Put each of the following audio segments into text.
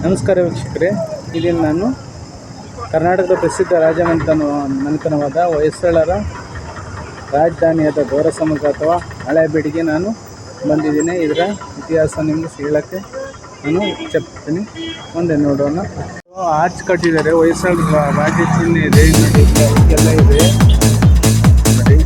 ನಮಸ್ಕಾರ ವೀಕ್ಷಕರೇ, ಇದನ್ನು ನಾನು ಕರ್ನಾಟಕದ ಪ್ರಸಿದ್ಧ ರಾಜಮನೆತನವಾದ ಹೊಯ್ಸಳರ ರಾಜಧಾನಿಯಾದ ಗೋರಸಮುದ್ರ ಅಥವಾ ಹಳೇಬೀಡಿಗೆ ನಾನು ಬಂದಿದ್ದೀನಿ. ಇದರ ಇತಿಹಾಸ ನಿಮಗೆ ಹೇಳೋಕ್ಕೆ ನಾನು ಇಚ್ಛೆಪಡ್ತೀನಿ. ಮುಂದೆ ನೋಡೋಣ. ಆರ್ಚ್ ಕಟ್ಟಿದ್ದಾರೆ, ಹೊಯ್ಸಳರ ರಾಜ ಚಿಹ್ನೆ ಇದೆ, ಎಲ್ಲ ಇದೆ ನೋಡಿ.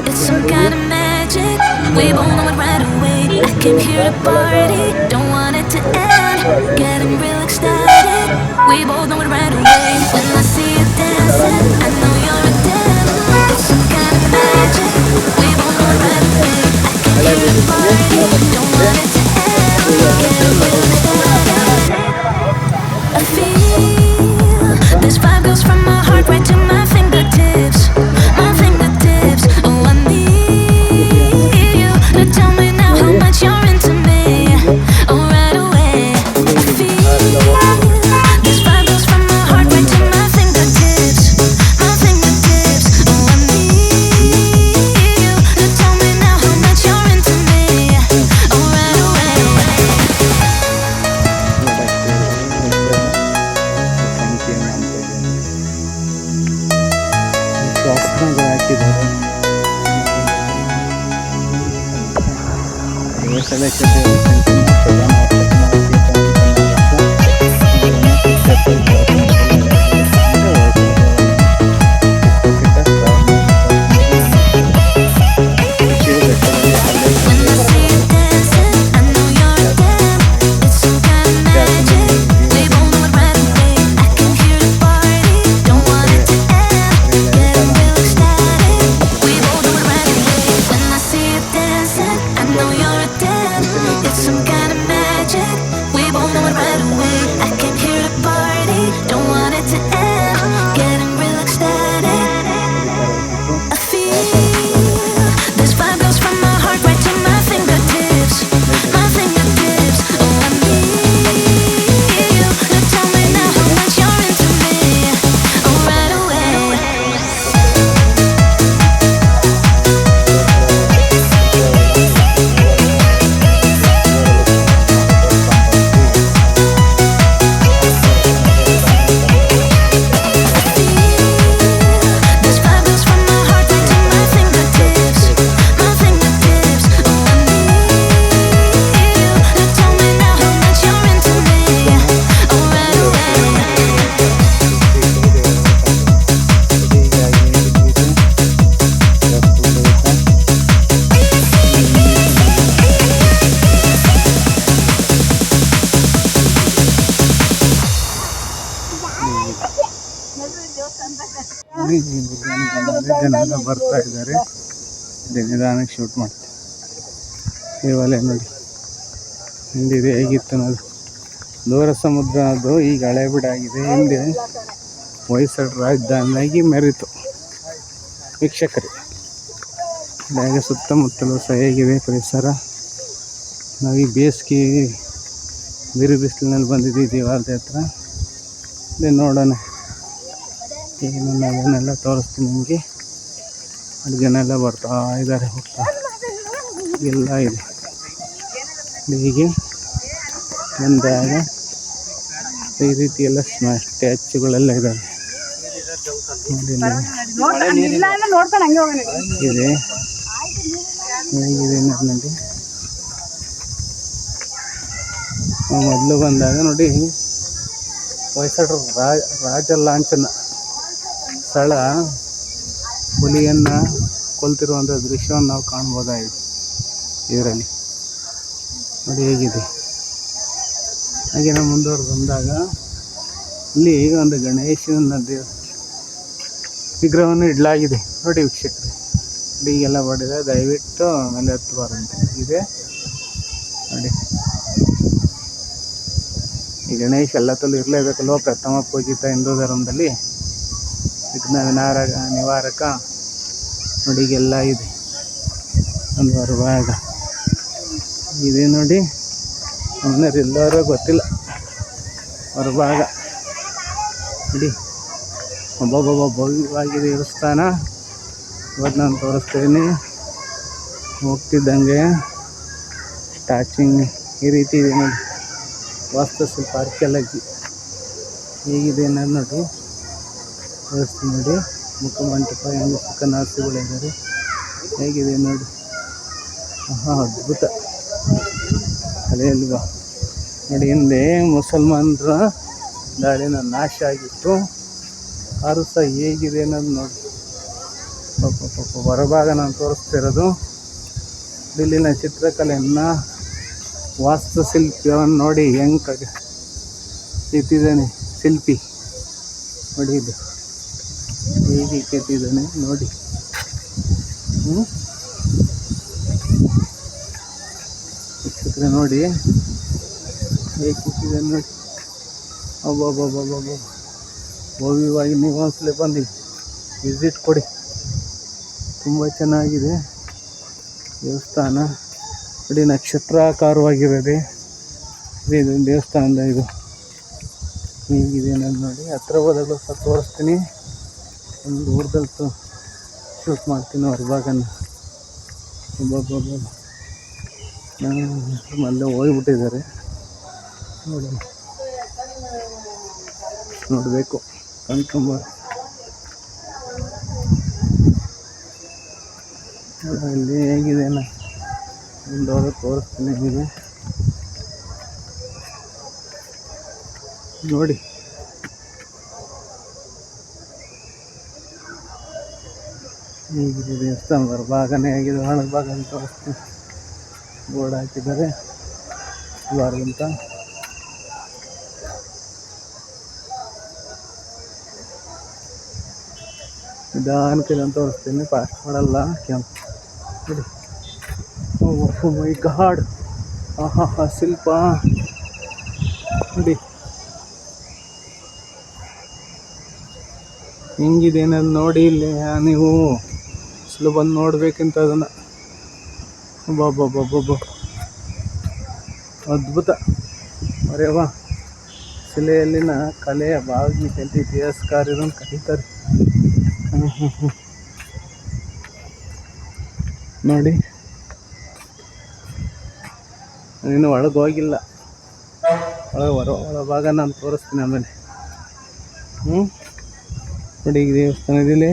It's some kind of magic. We both know it right away. I came here to party, don't want it to end. Getting real excited. We both know it right away. When I see you dancing, I know you're a 10. It's some kind of magic. We both know it right away. I came here to party, don't want it to end. Getting real excited. I feel this vibe goes from my heart right to my fingertips. My fingertips. Oh, I need you to tell me now how much you're into me. Oh, right away. I feel this vibe goes from my heart right to my fingertips. My fingertips. Oh, I need you to tell me now how much you're into me. Oh, right away. ಜನ ಬರ್ತಾ ಇದ್ದಾರೆ, ನಿಧಾನಕ್ಕೆ shoot ಮಾಡ್ತಾರೆ. ದೇವಾಲಯ ನೋಡಿ ಹಿಂದಿದೆ, ಹೇಗಿತ್ತು ಅನ್ನೋದು. ಗೋರಸಮುದ್ರ ಅದು ಈಗ ಹಳೇಬೀಡಾಗಿದೆ. ಹಿಂದೆ ಹೊಯ್ಸಳ ರಾಜಧಾನಿಯಾಗಿ ಮೆರಿತು. ವೀಕ್ಷಕರೇ, ಹಾಗೆ ಸುತ್ತಮುತ್ತಲೂ ಸಹ ಹೇಗಿದೆ ಪರಿಸರ. ನಾವು ಈ ಬೇಸಿಗೆ ಬಿರು ಬಿಸಿಲಿನಲ್ಲಿ ಬಂದಿದ್ದೀವಿ ದೇವಾಲಯದ ಹತ್ರ. ಇದೇ ನೋಡೋಣ ಏನು ಅದನ್ನೆಲ್ಲ ತೋರಿಸ್ತೀನಿ ನಿಮಗೆ. ಅಲ್ಲಿ ಜನ ಎಲ್ಲ ಬರ್ತಾ ಇದ್ದಾರೆ, ಹೋಗ್ತಾ ಎಲ್ಲ ಇದೆ. ಹೀಗೆ ಬಂದಾಗ ಈ ರೀತಿ ಎಲ್ಲ ಸ್ಟ್ಯಾಚ್ಯುಗಳೆಲ್ಲ ಇದ್ದಾವೆ ಇದೆ. ಹೇಗಿದೆ ನೋಡಿ, ಮೊದಲು ಬಂದಾಗ ನೋಡಿ ಹೊಯ್ಸಳರ ರಾಜ ಲಾಂಛನ ಸ್ಥಳ ಹುಲಿಯನ್ನು ಕೊಲ್ತಿರುವಂಥ ದೃಶ್ಯವನ್ನು ನಾವು ಕಾಣ್ಬೋದಾಗಿದೆ ಇದರಲ್ಲಿ ನೋಡಿ ಹೇಗಿದೆ. ಹಾಗೆ ನಾವು ಮುಂದುವರೆದು ಬಂದಾಗ ಇಲ್ಲಿ ಒಂದು ಗಣೇಶನ ವಿಗ್ರಹವನ್ನು ಇಡಲಾಗಿದೆ ನೋಡಿ ವೀಕ್ಷಕರೇ. ಹೀಗೆಲ್ಲ ಮಾಡಿದೆ, ದಯವಿಟ್ಟು ಮೇಲೆ ಹತ್ತಬಾರಂತೆ ಇದೆ ನೋಡಿ. ಈ ಗಣೇಶ ಎಲ್ಲದಲ್ಲೂ ಇರಲೇಬೇಕಲ್ವ, ಪ್ರಥಮ ಪೂಜಿತ ಹಿಂದೂ ಧರ್ಮದಲ್ಲಿ ವಿಘ್ನ ನಿವಾರಕ ನೋಡಿ. ಈಗೆಲ್ಲ ಇದೆ ಒಂದು ಹೊರಭಾಗ ಇದೆ ನೋಡಿ. ಎಲ್ಲರೂ ಗೊತ್ತಿಲ್ಲ ಹೊರಭಾಗ ಇಡೀ ಒಬ್ಬೊಬ್ಬೊಬ್ಬ ಭವ್ಯವಾಗಿದೆ ದೇವಸ್ಥಾನ. ಇವತ್ತು ನಾನು ತೋರಿಸ್ತೀನಿ. ಹೋಗ್ತಿದ್ದಂಗೆ ಸ್ಟಾರ್ಟಿಂಗ್ ಈ ರೀತಿ ಇದೆ ನೋಡಿ. ವಾಸ್ತುಶಿಲ್ಪ ಆರ್ಕಿಯಾಲಜಿ ಹೇಗಿದೆ ಅನ್ನೋದು ನೋಡಿ ತೋರಿಸ್ತೀನಿ ನೋಡಿ. ಮುಖಮಂಟಪ ಹೆಂಗೆ ಸುಖನಾಸಿಗಳಿದ್ದಾರೆ ಹೇಗಿದೆ ನೋಡಿ. ಅದ್ಭುತ ಕಲೆ ಅಲ್ವಾ ನೋಡಿ. ಹಿಂದೆ ಮುಸಲ್ಮಾನರ ದಾಳಿನ ನಾಶ ಆಗಿತ್ತು. ಆರು ಸಹ ಹೇಗಿದೆ ಅನ್ನೋದು ನೋಡಿ. ಪಾಪ ಹೊರಭಾಗ ನಾನು ತೋರಿಸ್ತಿರೋದು. ಇಲ್ಲಿನ ಚಿತ್ರಕಲೆಯನ್ನು ವಾಸ್ತುಶಿಲ್ಪಿಯನ್ನು ನೋಡಿ ಹೆಂಗೆ ಕೆತ್ತಿದ್ದಾನೆ ಶಿಲ್ಪಿ ನೋಡಿ. ಇದು ಹೇಗೆ ಕೆತ್ತಿದ್ದಾನೆ ನೋಡಿ. ವೀಕ್ಷಕರೇ ನೋಡಿ ಹೇಗೆ ಕೆತ್ತಿದ್ದಾನೆ ನೋಡಿ. ಒಬ್ಬೊಬ್ಬೊಬ್ಬೊಬ್ಬೊಬ್ಬ ಭವ್ಯವಾಗಿ ನೀವು ಒಂದ್ಸಲ ಬಂದು ವಿಸಿಟ್ ಕೊಡಿ. ತುಂಬ ಚೆನ್ನಾಗಿದೆ ದೇವಸ್ಥಾನ ನೋಡಿ. ನಕ್ಷತ್ರಾಕಾರವಾಗಿರೋದೆ ಇದು ದೇವಸ್ಥಾನದ ಇದು ಹೀಗಿದೆ ಅನ್ನೋದು ನೋಡಿ. ಹತ್ರ ಹೋದಾಗಲೂ ಸಹ ತೋರಿಸ್ತೀನಿ. ಒಂದು ದೂರದಲ್ಲಿ ಶೂಟ್ ಮಾಡ್ತೀನಿ ಹೊರಭಾಗನ. ಒಬ್ಬೊಬ್ಬೊಬ್ಬ ಮೊದಲೇ ಹೋಗ್ಬಿಟ್ಟಿದ್ದಾರೆ ನೋಡಿ. ನೋಡಬೇಕು ಕಣ್ಕಂಬ ಇಲ್ಲಿ ಹೇಗಿದೆ ಒಂದು ಹೋದ ತೋರಿಸ್ತೀನಿ ಹೇಗಿದೆ ನೋಡಿ. ಹೇಗಿದೆ ದೇವಸ್ಥಾನ ಹೊರಭಾಗನೇ ಹೇಗಿದೆ. ಒಳಭಾಗ ಅಂತ ತೋರಿಸ್ತೀನಿ. ಬೋರ್ಡ್ ಹಾಕಿದ್ದಾರೆ ಬಾರ್ದಂತ. ನಿಧಾನಕ್ಕೆ ಅಂತ ತೋರಿಸ್ತೀನಿ. ಫಾಸ್ಟ್ ಮಾಡಲ್ಲ ಕೆಂಪು ನೋಡಿ. ಓ ಮೈ ಗಾಡ್. ಶಿಲ್ಪ ನೋಡಿ ಹೆಂಗಿದೆ ಅನ್ನೋದು ನೋಡಿ. ಇಲ್ಲಿ ನೀವು ಅಸಲು ಬಂದು ನೋಡ್ಬೇಕಂತ ಅದನ್ನು. ಒಬ್ಬೊಬ್ಬೊಬ್ಬೊಬ್ಬ ಅದ್ಭುತ ಅರೆವಾ. ಶಿಲೆಯಲ್ಲಿನ ಕಲೆಯ ಭಾವಗೀತೆ ಅಂತ ಇತಿಹಾಸಕಾರರನ್ನು ಕರೀತಾರೆ ನೋಡಿ. ನೀನು ಒಳಗೆ ಹೋಗಿಲ್ಲ. ಒಳಭಾಗ ನಾನು ತೋರಿಸ್ತೀನಿ ಆಮೇಲೆ. ನೋಡಿ ಈಗ ದೇವಸ್ಥಾನದಲ್ಲಿ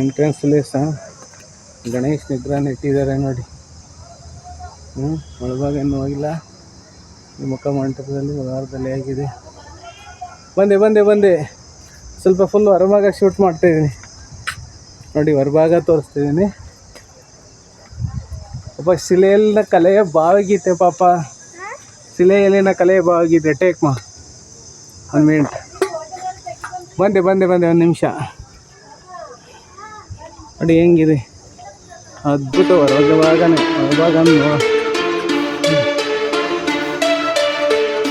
ಎಂಟ್ರೆನ್ಸಲ್ಲಿ ಸಹ ಗಣೇಶ್ ವಿಗ್ರಹನ ಇಟ್ಟಿದ್ದಾರೆ ನೋಡಿ. ಒಳಭಾಗ ಇನ್ನೂ ಹೋಗಿಲ್ಲ. ಈ ಮುಖ ಮಂಟಪದಲ್ಲಿ ವಾರದಲ್ಲಿ ಆಗಿದೆ. ಬಂದೆ ಸ್ವಲ್ಪ ಫುಲ್ ಹೊರಭಾಗ ಶೂಟ್ ಮಾಡ್ತಾಯಿದ್ದೀನಿ ನೋಡಿ. ಹೊರಭಾಗ ತೋರಿಸ್ತಿದ್ದೀನಿ. ಪಾಪ ಶಿಲೆಯಲ್ಲಿನ ಕಲೆಯ ಭಾವಗೀತೆ. ಪಾಪ ಶಿಲೆಯಲ್ಲಿನ ಕಲೆಯ ಭಾವಗೀತೆ. ಟೇಕ್ ಮಾ 1 ಮಿನಿಟ್. ಬಂದೆ 1 ನಿಮಿಷ ನೋಡಿ ಹೆಂಗಿದೆ. ಅದ್ಭುತ ಹೊರಭಾಗನೇ. ಹೊರಭಾಗ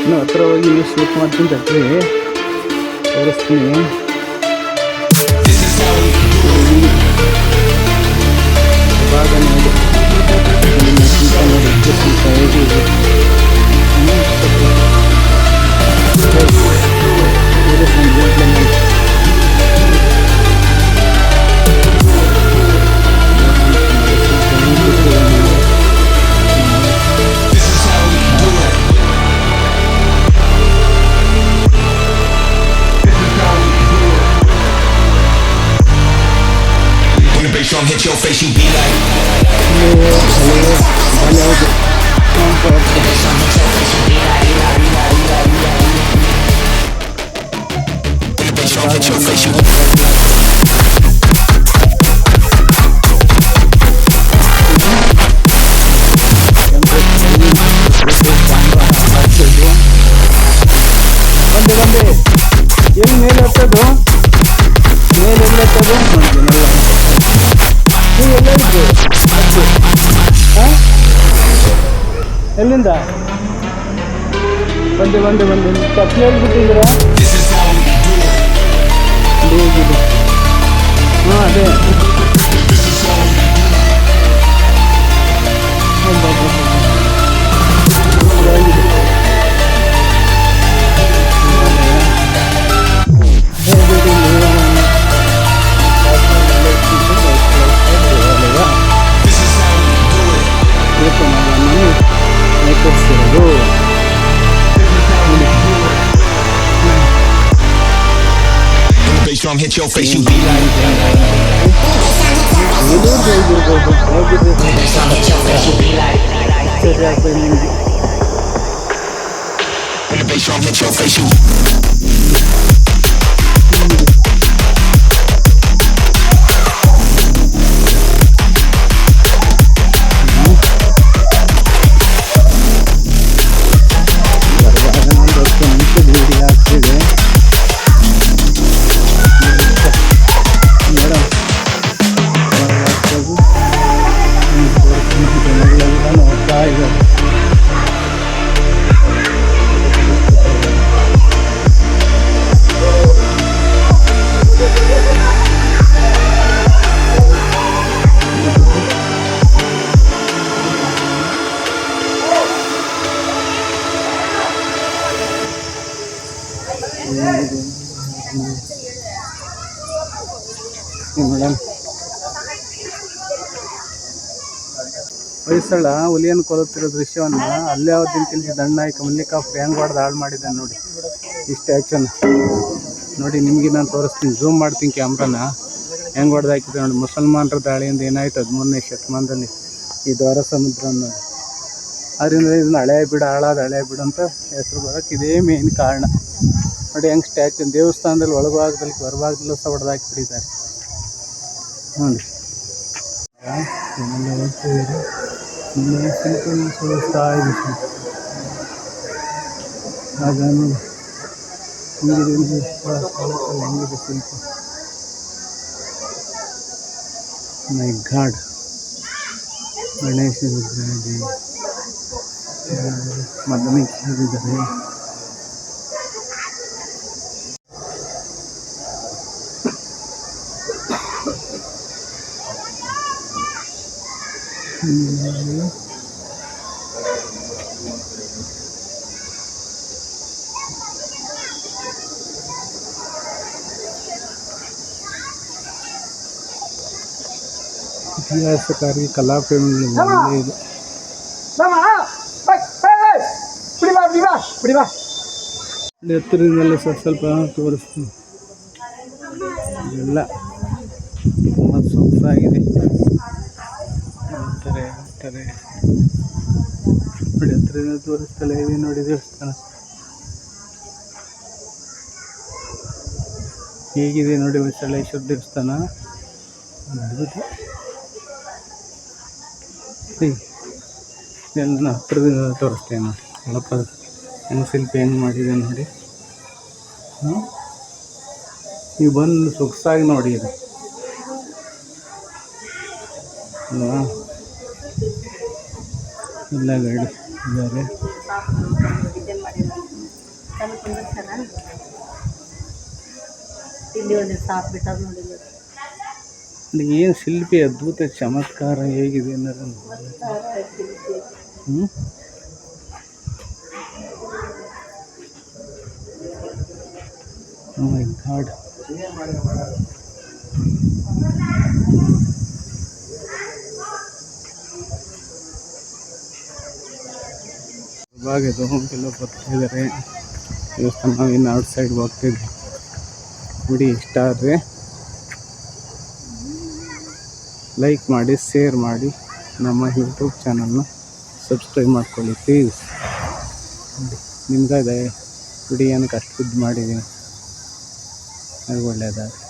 ಇನ್ನು ಹತ್ರ ಹೋಗಿ ಶೂಟ್ ಮಾಡ್ತೀನಿ ತರ್ತೀವಿ ತೋರಿಸ್ತೀನಿ. ಹೊರಭಾಗ ನೋಡಿ ಹೇಗಿದೆ. Drum hit your face, you be like. Drum hit your face, you. ಬಂದೆ ಎಲ್ಲಿ ಮೇಲೆ ಹತ್ತದು. ಮೇಲೆ ಎಲ್ಲಿ ಹತ್ತದು ನೀವು ಎಲ್ಲರಿಗೂ ಎಲ್ಲಿಂದ ಬಂದೆ ಕತ್ಲೆ ಹೇಳ್ಬಿಟ್ಟಿದ್ದೀರಾ. ಹೇಗಿದೆ? ಅದೇ bass drum hit your face, you be like. When the bass drum hit your face, you. Madam Hoysala ಹುಲಿಯನ್ನು ಕೊಲ್ಲುತ್ತಿರೋ ದೃಶ್ಯವನ್ನು ಅಲ್ಲೇ ಅವತ್ತಿನ ಕೆಲಸ ದಂಡನಾಯಕ ಮಲ್ಲಿಕಾ ಫ್ರ್ಯಾಂಗ್ ಹೊಡೆದು ಹಾಳು ಮಾಡಿದ್ದಾನೆ ನೋಡಿ ಈ ಸ್ಟ್ಯಾಚ್ಯೂನ ನೋಡಿ. ನಿಮಗೆ ನಾನು ತೋರಿಸ್ತೀನಿ, ಝೂಮ್ ಮಾಡ್ತೀನಿ ಕ್ಯಾಮ್ರಾನ. ಹೆಂಗೆ ಹೊಡೆದು ಹಾಕಿದೆ ನೋಡಿ. ಮುಸಲ್ಮಾನರ ದಾಳಿಯಿಂದ ಏನಾಯ್ತು 13ನೇ ಶತಮಾನದಲ್ಲಿ ಈ ದ್ವಾರ ಸಮುದ್ರ ಅನ್ನೋದು. ಅದರಿಂದ ಇದನ್ನ ಹಳೆಯ ಬಿಡ, ಹಾಳಾದ ಹಳೆಯ ಬಿಡು ಅಂತ ಹೆಸರು ಬರೋಕ್ಕೆ ಇದೇ ಮೇನ್ ಕಾರಣ. ನೋಡಿ ಹೆಂಗೆ ಸ್ಟ್ಯಾಚ್ಯೂ ದೇವಸ್ಥಾನದಲ್ಲಿ ಒಳಭಾಗದಲ್ಲಿ ಹೊರಭಾಗದಲ್ಲೂ ಸಹ ಹೊಡೆದು ಹಾಕಿಬಿಟ್ಟಿದ್ದಾರೆ ನೋಡಿ. ಸುಳಿಸ್ತಾ ಇದೆ ಆಗ ನೋಡಿ ಹೆಂಗಿದೆ ಶಿಲ್ಪ. ಮೈ ಗಾಡ್, ಗಣೇಶ ವಿಗ್ರಹ ಮದನಿ ಹೇಳಿದ್ದಾರೆ. ಇತಿಹಾಸಕಾರಿ ಕಲಾಪ್ರೇಮಿಗಳು ಇದೆ. ಎತ್ತರದಿಂದಲೇ ಸ್ವಲ್ಪ ತೋರಿಸ್ತೀನಿ. ಎಲ್ಲ ತುಂಬ ಸೊಗಸಾಗಿದೆ. ನೋಡಿ ಹತ್ತಿರದಿಂದ ತೋರಿಸ್ತಲೇ ಇದೆ ನೋಡಿ ದೇವಸ್ಥಾನ ಹೇಗಿದೆ ನೋಡಿ. ಹೊಯ್ಸಳೇಶ್ವರ ದೇವಸ್ಥಾನ ಅದ್ಭುತ. ಎಲ್ಲ ಹತ್ತಿರದಿಂದ ತೋರಿಸ್ತೇನೆ ನೋಡಿ. ಸ್ವಲ್ಪ ಹೆಂಗೆ ಶಿಲ್ಪ ಹೆಂಗೆ ಮಾಡಿದೆ ನೋಡಿ. ನೀವು ಬಂದು ಸೊಗಸಾಗಿ ನೋಡಿ ಇದು ಅಲ್ವಾ. ಎಲ್ಲ ಗಾಡಿ ಇದ್ದಾರೆ. ಏನು ಶಿಲ್ಪಿ ಅದ್ಭುತ ಚಮತ್ಕಾರ ಹೇಗಿದೆ ಅನ್ನೋದನ್ನು Oh my God. ಭಾಗದು ಕೆಲವು ಬರ್ತಿದ್ದಾರೆ ದೇವಸ್ಥಾನ. ನಾವು ಇನ್ನು ಔಟ್ ಸೈಡ್ ಹೋಗ್ತಿದ್ವಿ. ವಿಡಿಯೋ ಇಷ್ಟ ಆದರೆ ಲೈಕ್ ಮಾಡಿ, ಶೇರ್ ಮಾಡಿ, ನಮ್ಮ ಯೂಟ್ಯೂಬ್ ಚಾನಲ್ನ ಸಬ್ಸ್ಕ್ರೈಬ್ ಮಾಡ್ಕೊಳ್ಳಿ ಪ್ಲೀಸ್. ನಿಮ್ಗೆ ವಿಡಿಯೋನ ಕಷ್ಟ ಮಾಡಿದ್ದೀನಿ, ಅದು ಒಳ್ಳೆಯದಾಗಲಿ.